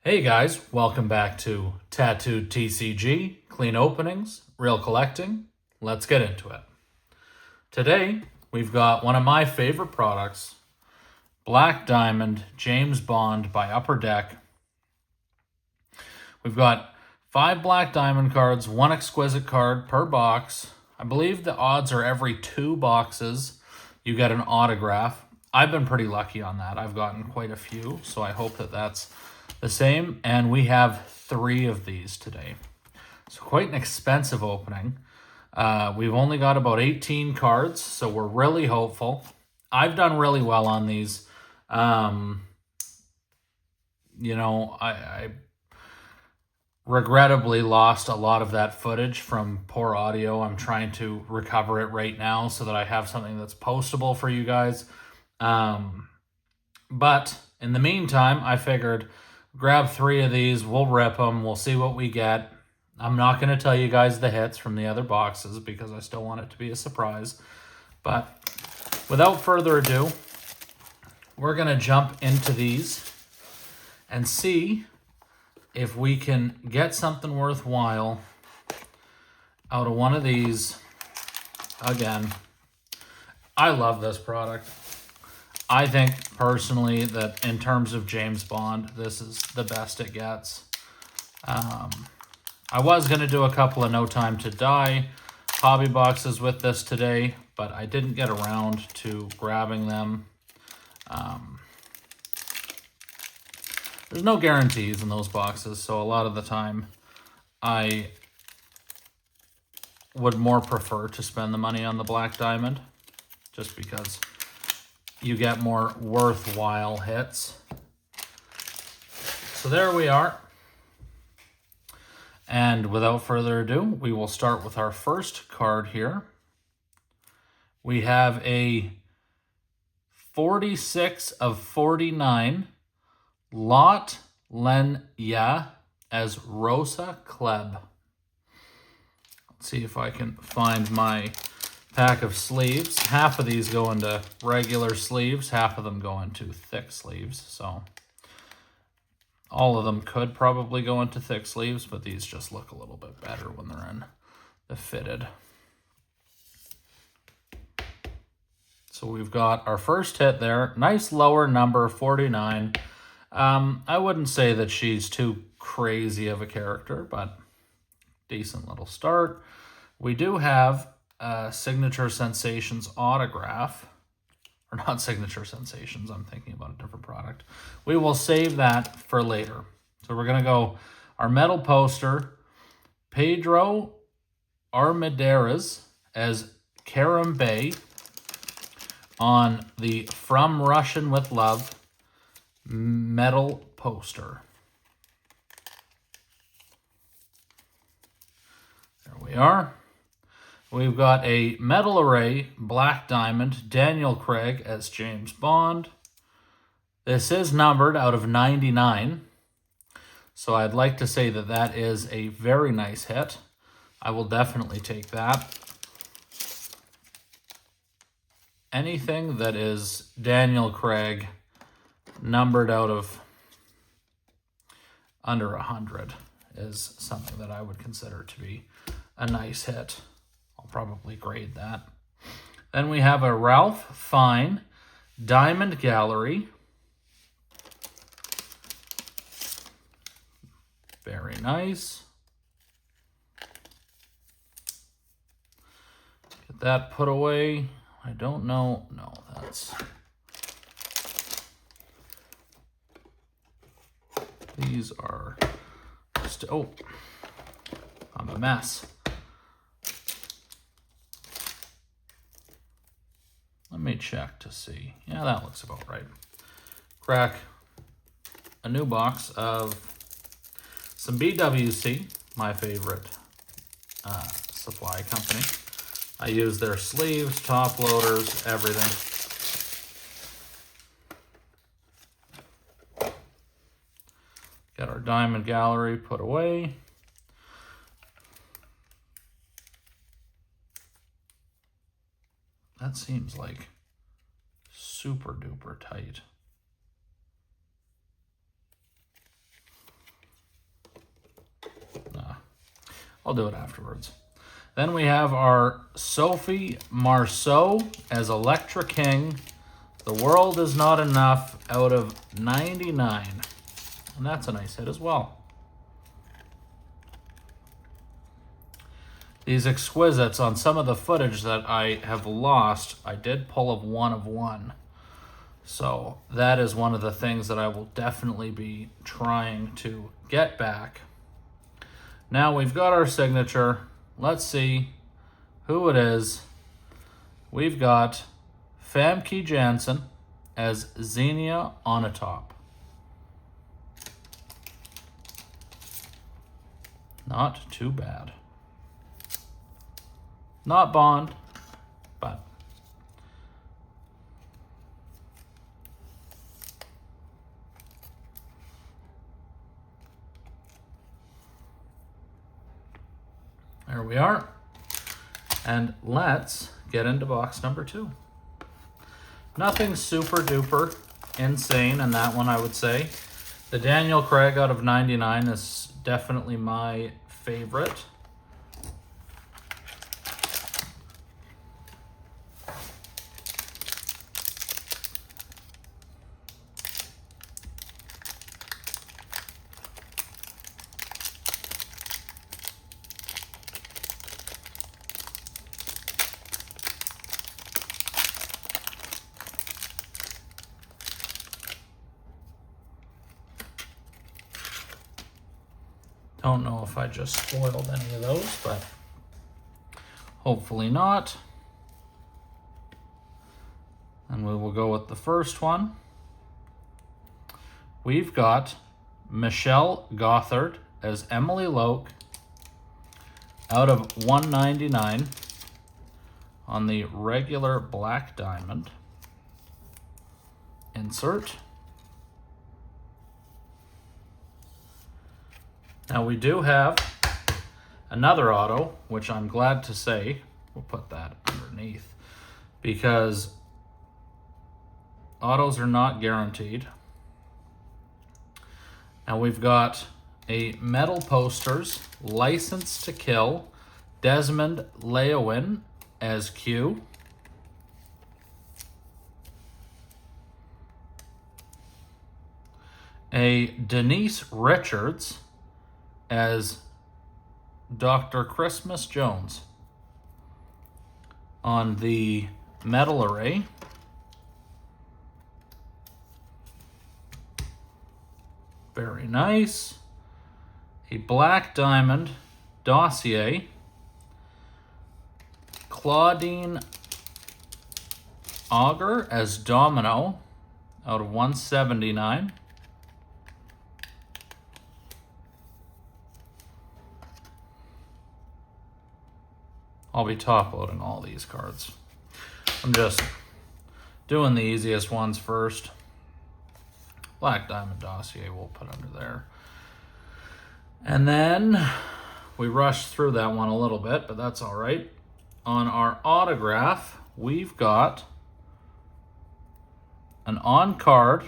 Hey guys, welcome back to Tattooed TCG, clean openings, real collecting. Let's get into it. Today, we've got one of my favorite products, Black Diamond James Bond by Upper Deck. We've got 5 Black Diamond cards, 1 Exquisite card per box. I believe the odds are every 2 boxes you get an autograph. I've been pretty lucky on that. I've gotten quite a few, so I hope that that's the same. And we have 3 of these today. So quite an expensive opening. We've only got about 18 cards, so we're really hopeful. I've done really well on these. I regrettably lost a lot of that footage from poor audio. I'm trying to recover it right now so that I have something that's postable for you guys. But in the meantime, I figured grab 3 of these, we'll rip them, we'll see what we get. I'm not going to tell you guys the hits from the other boxes because I still want it to be a surprise. But without further ado, we're going to jump into these and see if we can get something worthwhile out of one of these. Again, I love this product. I think personally that in terms of James Bond, this is the best it gets. I was going to do a couple of No Time to Die hobby boxes with this today, but I didn't get around to grabbing them. There's no guarantees in those boxes, so a lot of the time I would more prefer to spend the money on the Black Diamond just because you get more worthwhile hits. So there we are. And without further ado, we will start with our first card here. We have a 46 of 49 Lot Lenya as Rosa Klebb. Let's see if I can find my pack of sleeves. Half of these go into regular sleeves, half of them go into thick sleeves. So all of them could probably go into thick sleeves, but these just look a little bit better when they're in the fitted. So we've got our first hit there. Nice lower number, 49. I wouldn't say that she's too crazy of a character, but decent little start. We do have Signature Sensations autograph. Or not Signature Sensations, I'm thinking about a different product. We will save that for later. So we're going to go our metal poster, Pedro Armendariz as Karim Bey on the From Russian with Love metal poster. There we are. We've got a metal array, Black Diamond, Daniel Craig as James Bond. This is numbered out of 99. So I'd like to say that that is a very nice hit. I will definitely take that. Anything that is Daniel Craig numbered out of under 100 is something that I would consider to be a nice hit. I'll probably grade that. Then we have a Ralph Fine Diamond Gallery. Very nice. Get that put away. I don't know. No, that's... These are just... Oh, I'm a mess. Let me check to see. Yeah, that looks about right. Crack a new box of some BWC, my favorite supply company. I use their sleeves, top loaders, everything. Got our Diamond Gallery put away. That seems like super duper tight. I'll do it afterwards. Then we have our Sophie Marceau as Electra King. The World Is Not Enough out of 99. And that's a nice hit as well. These exquisites, on some of the footage that I have lost, I did pull a 1 of 1. So that is one of the things that I will definitely be trying to get back. Now we've got our signature. Let's see who it is. We've got Famke Janssen as Xenia Onatopp. Not too bad. Not Bond, but there we are. And let's get into box number 2. Nothing super duper insane in that one, I would say. The Daniel Craig out of 99 is definitely my favorite. Don't know if I just spoiled any of those, but hopefully not. And we will go with the first one. We've got Michelle Gothard as Emily Loke out of 199 on the regular black diamond. Insert. Now we do have another auto, which I'm glad to say, we'll put that underneath, because autos are not guaranteed. Now we've got a Metal Posters, License to Kill, Desmond Leowin as Q. A Denise Richards as Dr. Christmas Jones on the metal array. Very nice. A black diamond dossier. Claudine Auger as Domino out of 179. I'll be top loading all these cards. I'm just doing the easiest ones first. Black Diamond Dossier we'll put under there. And then we rushed through that one a little bit, but that's all right. On our autograph, we've got an on-card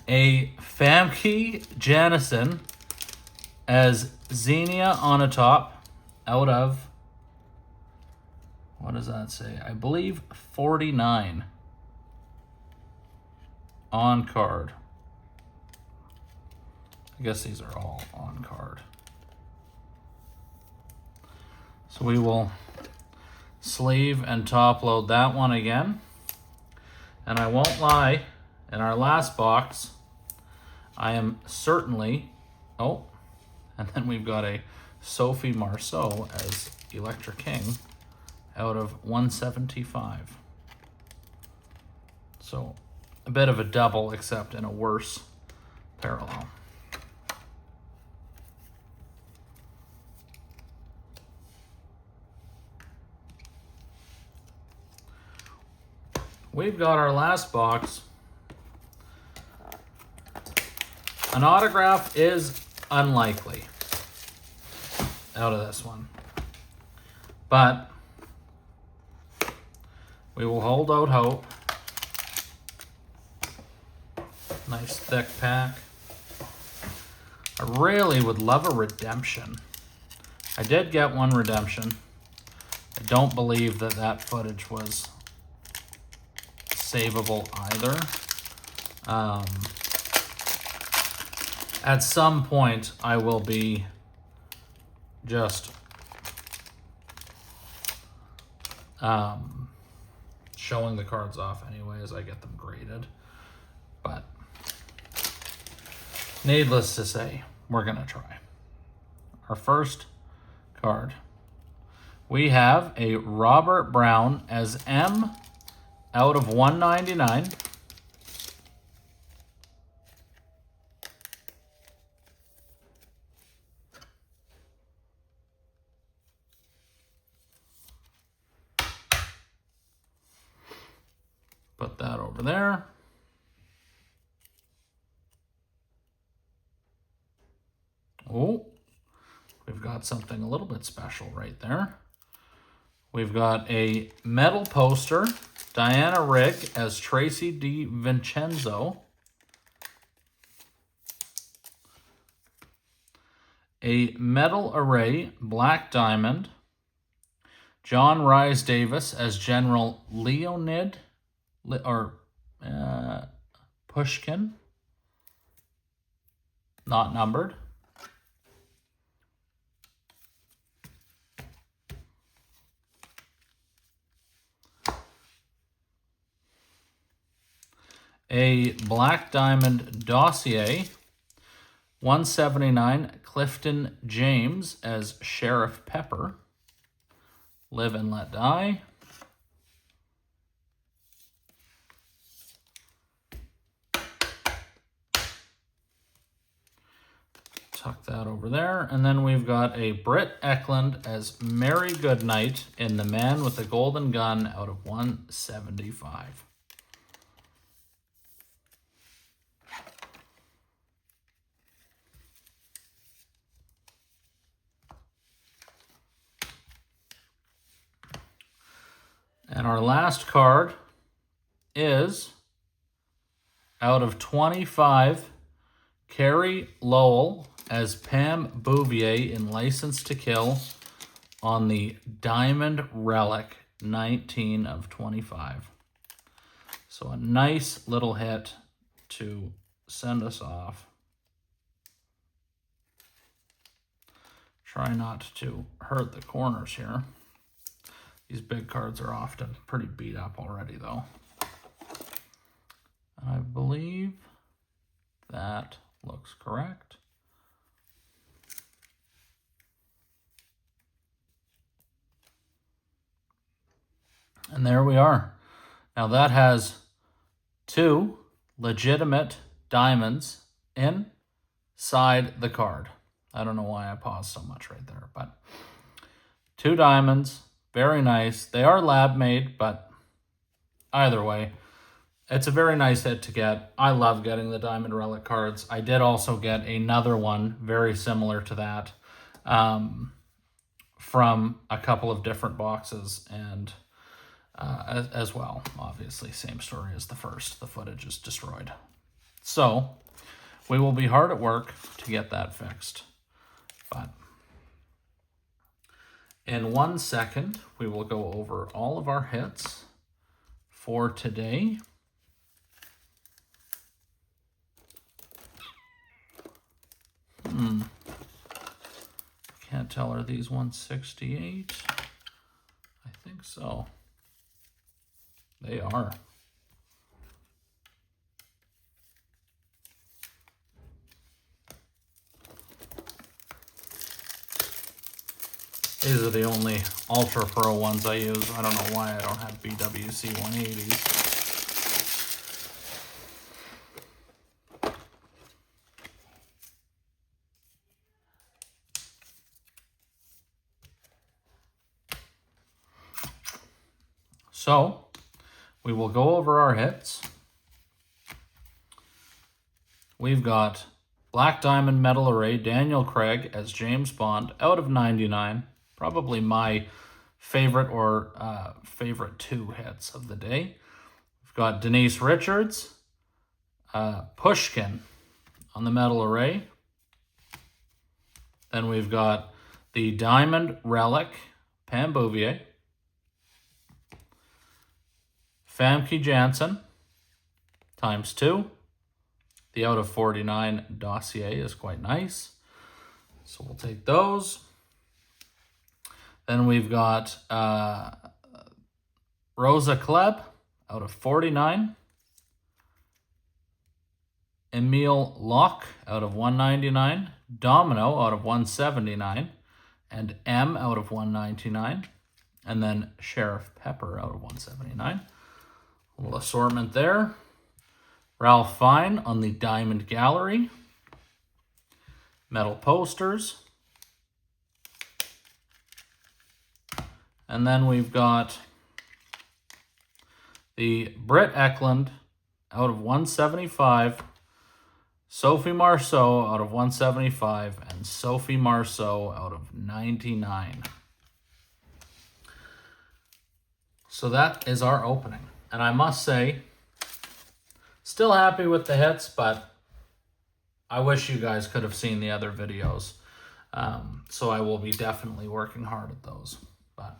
a Famke Janssen as Xenia Onatopp out of, what does that say? I believe 49 on card. I guess these are all on card. So we will sleeve and top load that one again. And I won't lie, in our last box, I am certainly, and then we've got a Sophie Marceau as Electra King out of 175. So a bit of a double, except in a worse parallel. We've got our last box. An autograph is unlikely out of this one, but we will hold out hope. Nice thick pack. I really would love a redemption. I did get one redemption. I don't believe that that footage was savable either. At some point, I will be just showing the cards off anyway as I get them graded. But needless to say, we're going to try. Our first card. We have a Robert Brown as M out of 199. Put that over there. Oh, we've got something a little bit special right there. We've got a metal poster, Diana Rigg as Tracy DiVincenzo. A metal array, Black Diamond, John Rhys Davis as General Leonid, Pushkin, not numbered. A Black Diamond Dossier, 179, Clifton James as Sheriff Pepper, Live and Let Die. Tuck that over there. And then we've got a Britt Eklund as Mary Goodnight in The Man with the Golden Gun out of 175. And our last card is, out of 25, Carrie Lowell as Pam Bouvier in License to Kill on the Diamond Relic, 19 of 25. So a nice little hit to send us off. Try not to hurt the corners here. These big cards are often pretty beat up already, though. I believe that looks correct. And there we are. Now that has 2 legitimate diamonds inside the card. I don't know why I paused so much right there, but 2 diamonds. Very nice. They are lab made, but either way, it's a very nice hit to get. I love getting the Diamond Relic cards. I did also get another one very similar to that from a couple of different boxes, and as well, obviously, same story as the first. The footage is destroyed. So we will be hard at work to get that fixed. But in 1 second, we will go over all of our hits for today. Can't tell, are these 168? I think so. They are. These are the only Ultra Pro ones I use. I don't know why I don't have BWC 180s. So, we will go over our hits. We've got Black Diamond Metal Array, Daniel Craig as James Bond, out of 99. Probably my favorite or favorite 2 hits of the day. We've got Denise Richards, Pushkin on the Metal Array. Then we've got the Diamond Relic Pam Bouvier, Famke Janssen, ×2. The out of 49 dossier is quite nice, so we'll take those. Then we've got Rosa Klebb out of 49. Emil Locke out of 199. Domino out of 179. And M out of 199. And then Sheriff Pepper out of 179. A little assortment there. Ralph Fine on the Diamond Gallery. Metal posters. And then we've got the Britt Eklund out of 175, Sophie Marceau out of 175, and Sophie Marceau out of 99. So that is our opening. And I must say, still happy with the hits, but I wish you guys could have seen the other videos. So I will be definitely working hard at those. But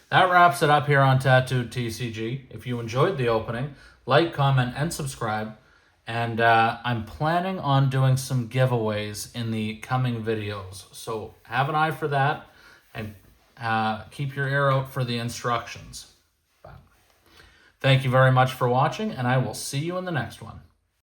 that wraps it up here on Tattooed TCG. If you enjoyed the opening, like, comment, and subscribe. And I'm planning on doing some giveaways in the coming videos. So have an eye for that, and keep your ear out for the instructions. But thank you very much for watching, and I will see you in the next one.